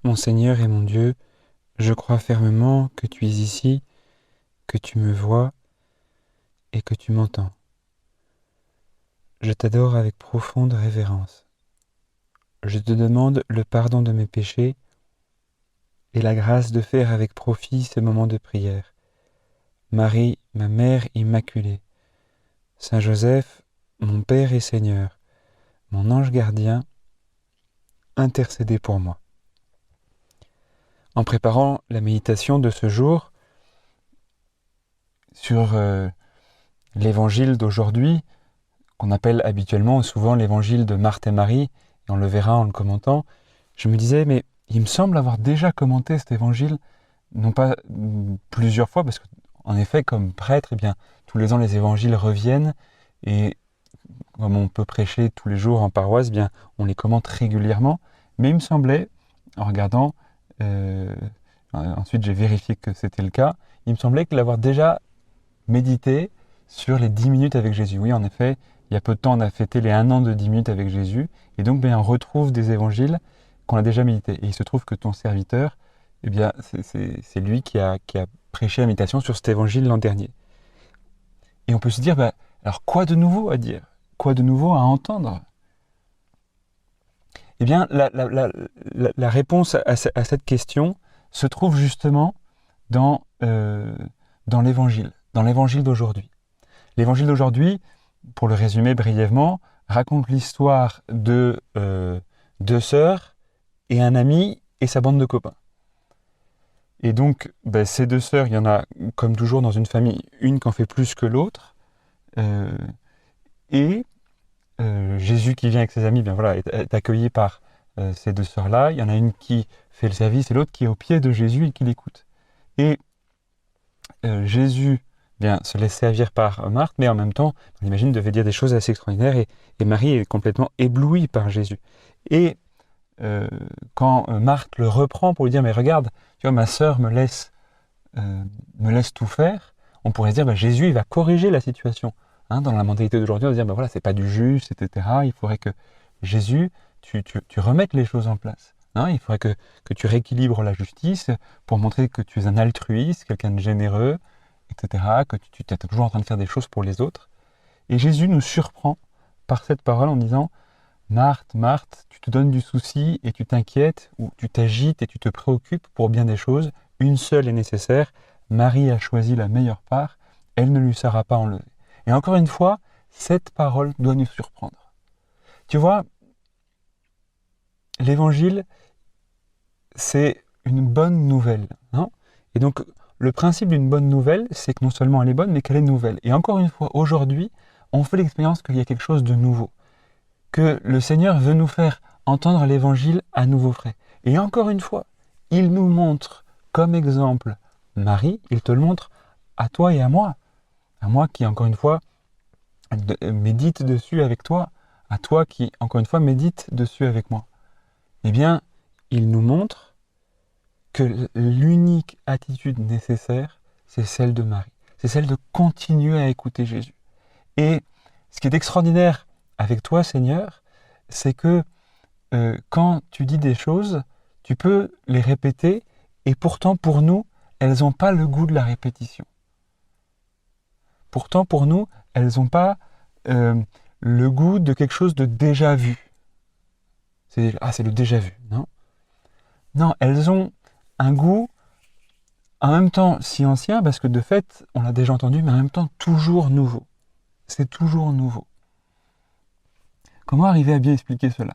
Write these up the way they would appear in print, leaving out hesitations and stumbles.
Mon Seigneur et mon Dieu, je crois fermement que tu es ici, que tu me vois et que tu m'entends. Je t'adore avec profonde révérence. Je te demande le pardon de mes péchés et la grâce de faire avec profit ce moment de prière. Marie, ma Mère Immaculée, Saint Joseph, mon Père et Seigneur, mon ange gardien, intercédez pour moi. En préparant la méditation de ce jour sur l'évangile d'aujourd'hui, qu'on appelle habituellement souvent l'évangile de Marthe et Marie, et on le verra en le commentant, je me disais, mais il me semble avoir déjà commenté cet évangile, non pas plusieurs fois, parce qu'en effet, comme prêtre, eh bien, tous les ans les évangiles reviennent, et comme on peut prêcher tous les jours en paroisse, eh bien, on les commente régulièrement, mais il me semblait, en regardant, ensuite j'ai vérifié que c'était le cas, il me semblait que l'avoir déjà médité sur les 10 minutes avec Jésus. Oui, en effet, il y a peu de temps, on a fêté les 1 an de 10 minutes avec Jésus, et donc on retrouve des évangiles qu'on a déjà médités. Et il se trouve que ton serviteur, eh bien, c'est lui qui a prêché la méditation sur cet évangile l'an dernier. Et on peut se dire, alors quoi de nouveau à dire? Quoi de nouveau à entendre? Eh bien, la réponse à cette question se trouve justement dans l'évangile d'aujourd'hui. L'évangile d'aujourd'hui, pour le résumer brièvement, raconte l'histoire de 2 sœurs et un ami et sa bande de copains. Et donc, ces 2 sœurs, il y en a, comme toujours dans une famille, une qui en fait plus que l'autre. Jésus qui vient avec ses amis, est accueilli par ces 2 sœurs-là. Il y en a une qui fait le service et l'autre qui est au pied de Jésus et qui l'écoute. Et Jésus se laisse servir par Marthe, mais en même temps, on imagine, devait dire des choses assez extraordinaires, et Marie est complètement éblouie par Jésus. Et quand Marthe le reprend pour lui dire, mais regarde, tu vois, ma sœur me laisse tout faire, on pourrait se dire, Jésus, il va corriger la situation. Dans la mentalité d'aujourd'hui, on va se dire, c'est pas du juste, etc. Il faudrait que Jésus, tu remettes les choses en place. Il faudrait que tu rééquilibres la justice pour montrer que tu es un altruiste, quelqu'un de généreux, etc., que tu es toujours en train de faire des choses pour les autres. Et Jésus nous surprend par cette parole en disant, Marthe, Marthe, tu te donnes du souci et tu t'inquiètes, ou tu t'agites et tu te préoccupes pour bien des choses. Une seule est nécessaire. Marie a choisi la meilleure part. Elle ne lui sera pas enlevée. Et encore une fois, cette parole doit nous surprendre. Tu vois, l'évangile, c'est une bonne nouvelle. Et donc, le principe d'une bonne nouvelle, c'est que non seulement elle est bonne, mais qu'elle est nouvelle. Et encore une fois, aujourd'hui, on fait l'expérience qu'il y a quelque chose de nouveau. Que le Seigneur veut nous faire entendre l'évangile à nouveau frais. Et encore une fois, il nous montre comme exemple Marie, il te le montre à toi et à moi. À moi qui, encore une fois, médite dessus avec toi. À toi qui, encore une fois, médite dessus avec moi. Eh bien, il nous montre que l'unique attitude nécessaire, c'est celle de Marie. C'est celle de continuer à écouter Jésus. Et ce qui est extraordinaire avec toi, Seigneur, c'est que quand tu dis des choses, tu peux les répéter, et pourtant, pour nous, elles n'ont pas le goût de la répétition. Pourtant, pour nous, elles n'ont pas le goût de quelque chose de déjà vu. C'est le déjà vu, non? Non, elles ont un goût en même temps si ancien, parce que de fait, on l'a déjà entendu, mais en même temps toujours nouveau. C'est toujours nouveau. Comment arriver à bien expliquer cela?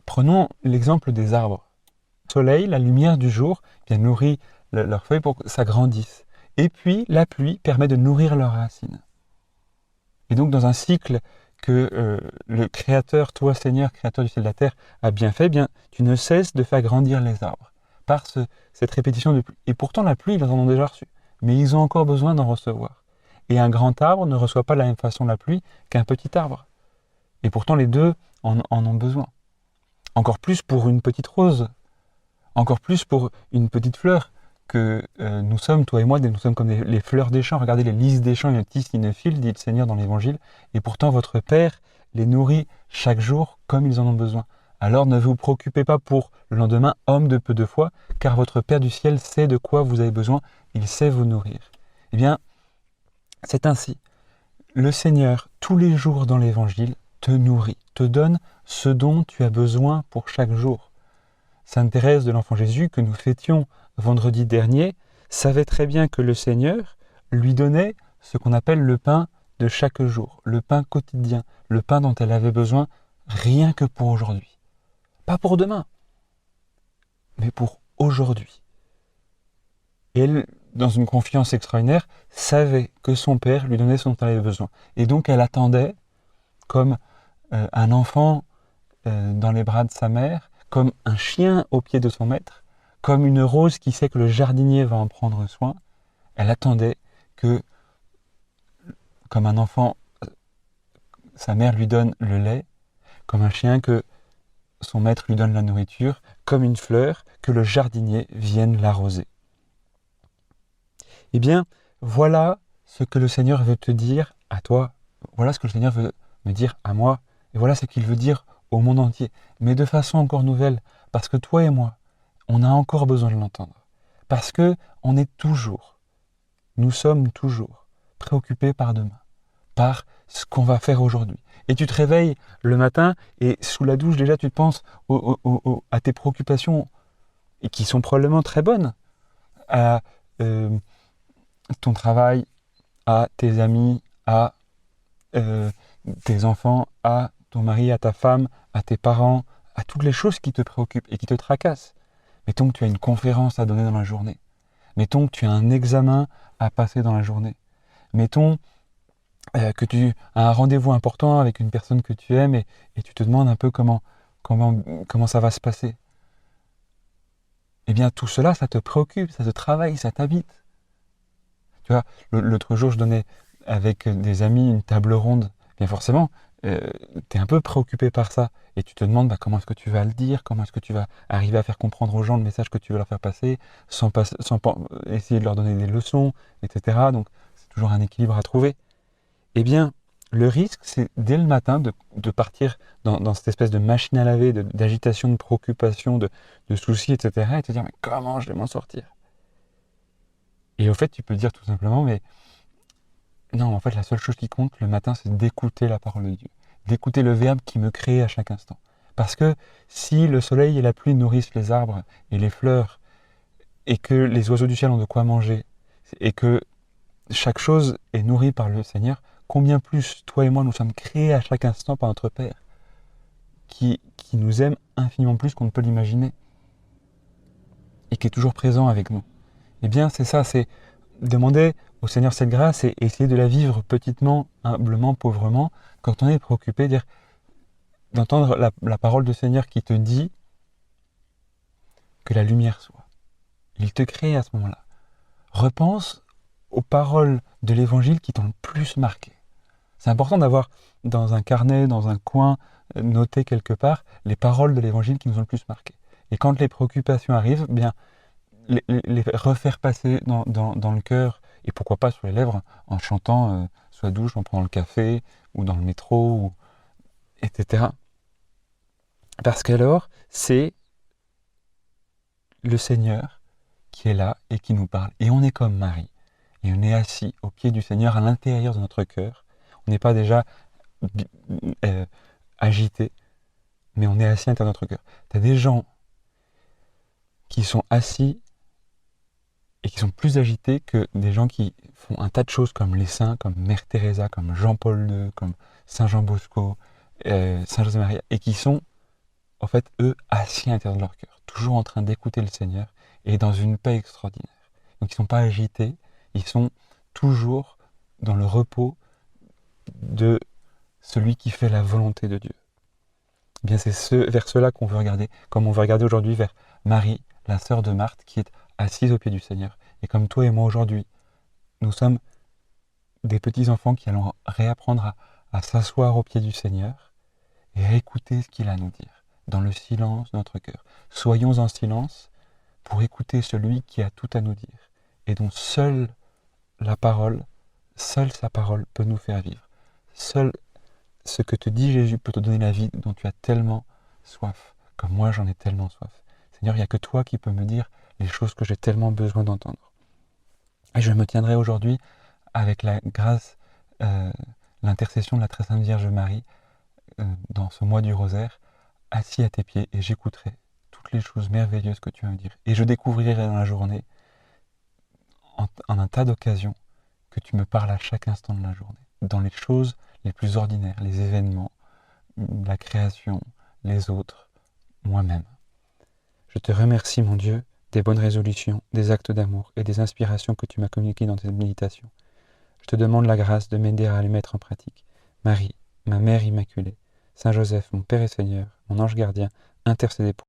Prenons l'exemple des arbres. Le soleil, la lumière du jour, nourrit leurs feuilles pour que ça grandisse. Et puis, la pluie permet de nourrir leurs racines. Et donc, dans un cycle que le Créateur, toi Seigneur, Créateur du ciel et de la terre, a bien fait, tu ne cesses de faire grandir les arbres par cette répétition de pluie. Et pourtant, la pluie, ils en ont déjà reçu. Mais ils ont encore besoin d'en recevoir. Et un grand arbre ne reçoit pas de la même façon la pluie qu'un petit arbre. Et pourtant, les deux en ont besoin. Encore plus pour une petite rose. Encore plus pour une petite fleur que nous sommes, toi et moi, nous sommes comme les fleurs des champs. Regardez les lys des champs, ils ne tissent, ils ne filent, dit le Seigneur dans l'Évangile. Et pourtant, votre Père les nourrit chaque jour comme ils en ont besoin. Alors ne vous préoccupez pas pour le lendemain, homme de peu de foi, car votre Père du ciel sait de quoi vous avez besoin, il sait vous nourrir. Eh bien, c'est ainsi. Le Seigneur, tous les jours dans l'Évangile, te nourrit, te donne ce dont tu as besoin pour chaque jour. Sainte Thérèse de l'Enfant Jésus, que nous fêtions vendredi dernier, savait très bien que le Seigneur lui donnait ce qu'on appelle le pain de chaque jour, le pain quotidien, le pain dont elle avait besoin rien que pour aujourd'hui. Pas pour demain, mais pour aujourd'hui. Et elle, dans une confiance extraordinaire, savait que son Père lui donnait ce dont elle avait besoin. Et donc elle attendait, comme un enfant dans les bras de sa mère, comme un chien au pied de son maître, comme une rose qui sait que le jardinier va en prendre soin. Elle attendait que, comme un enfant, sa mère lui donne le lait, comme un chien que son maître lui donne la nourriture, comme une fleur que le jardinier vienne l'arroser. Eh bien, voilà ce que le Seigneur veut te dire à toi, voilà ce que le Seigneur veut me dire à moi, et voilà ce qu'il veut dire au monde entier, mais de façon encore nouvelle, parce que toi et moi, on a encore besoin de l'entendre, parce que nous sommes toujours préoccupés par demain, par ce qu'on va faire aujourd'hui. Et tu te réveilles le matin et sous la douche déjà tu penses à tes préoccupations, et qui sont probablement très bonnes, à ton travail, à tes amis, à tes enfants, à ton mari, à ta femme, à tes parents, à toutes les choses qui te préoccupent et qui te tracassent. Mettons que tu as une conférence à donner dans la journée. Mettons que tu as un examen à passer dans la journée. Mettons que tu as un rendez-vous important avec une personne que tu aimes et tu te demandes un peu comment ça va se passer. Eh bien, tout cela, ça te préoccupe, ça te travaille, ça t'habite. Tu vois, l'autre jour, je donnais avec des amis une table ronde. Bien forcément, tu es un peu préoccupé par ça. Et tu te demandes comment est-ce que tu vas le dire, comment est-ce que tu vas arriver à faire comprendre aux gens le message que tu veux leur faire passer, sans essayer de leur donner des leçons, etc. Donc, c'est toujours un équilibre à trouver. Eh bien, le risque, c'est dès le matin de partir dans cette espèce de machine à laver, d'agitation, de préoccupation, de soucis, etc. Et te dire, mais comment je vais m'en sortir? Et au fait, tu peux dire tout simplement, mais non, en fait, la seule chose qui compte le matin, c'est d'écouter la parole de Dieu, d'écouter le Verbe qui me crée à chaque instant. Parce que si le soleil et la pluie nourrissent les arbres et les fleurs, et que les oiseaux du ciel ont de quoi manger, et que chaque chose est nourrie par le Seigneur, combien plus toi et moi nous sommes créés à chaque instant par notre Père, qui nous aime infiniment plus qu'on ne peut l'imaginer, et qui est toujours présent avec nous. Eh bien, c'est ça, c'est demander au Seigneur cette grâce et essayer de la vivre petitement, humblement, pauvrement, quand on est préoccupé, d'entendre la parole du Seigneur qui te dit que la lumière soit. Il te crée à ce moment-là. Repense aux paroles de l'Évangile qui t'ont le plus marqué. C'est important d'avoir dans un carnet, dans un coin, noté quelque part, les paroles de l'Évangile qui nous ont le plus marqué. Et quand les préoccupations arrivent, bien, les refaire passer dans le cœur, et pourquoi pas sur les lèvres, en chantant sous la douche, en prenant le café, ou dans le métro, etc. Parce qu'alors, c'est le Seigneur qui est là et qui nous parle. Et on est comme Marie. Et on est assis au pied du Seigneur, à l'intérieur de notre cœur. On n'est pas déjà agité, mais on est assis à l'intérieur de notre cœur. Tu as des gens qui sont assis et qui sont plus agités que des gens qui font un tas de choses comme les saints, comme Mère Teresa, comme Jean-Paul II, comme Saint Jean Bosco, Saint José Maria, et qui sont, en fait, eux, assis à l'intérieur de leur cœur, toujours en train d'écouter le Seigneur, et dans une paix extraordinaire. Donc ils ne sont pas agités, ils sont toujours dans le repos de celui qui fait la volonté de Dieu. Eh bien, c'est vers cela qu'on veut regarder, comme on veut regarder aujourd'hui vers Marie, la sœur de Marthe, qui est assise au pied du Seigneur. Et comme toi et moi aujourd'hui, nous sommes des petits-enfants qui allons réapprendre à s'asseoir au pied du Seigneur et à écouter ce qu'il a à nous dire, dans le silence de notre cœur. Soyons en silence pour écouter celui qui a tout à nous dire, et dont seule sa parole peut nous faire vivre. Seul ce que te dit Jésus peut te donner la vie dont tu as tellement soif, comme moi j'en ai tellement soif. Seigneur, il n'y a que toi qui peux me dire les choses que j'ai tellement besoin d'entendre. Et je me tiendrai aujourd'hui avec la grâce, l'intercession de la très sainte Vierge Marie, dans ce mois du rosaire, assis à tes pieds, et j'écouterai toutes les choses merveilleuses que tu vas me dire. Et je découvrirai dans la journée, en un tas d'occasions, que tu me parles à chaque instant de la journée, dans les choses les plus ordinaires, les événements, la création, les autres, moi-même. Je te remercie, mon Dieu, des bonnes résolutions, des actes d'amour et des inspirations que tu m'as communiquées dans tes méditations. Je te demande la grâce de m'aider à les mettre en pratique. Marie, ma Mère Immaculée, Saint Joseph, mon Père et Seigneur, mon ange gardien, intercédez pour moi.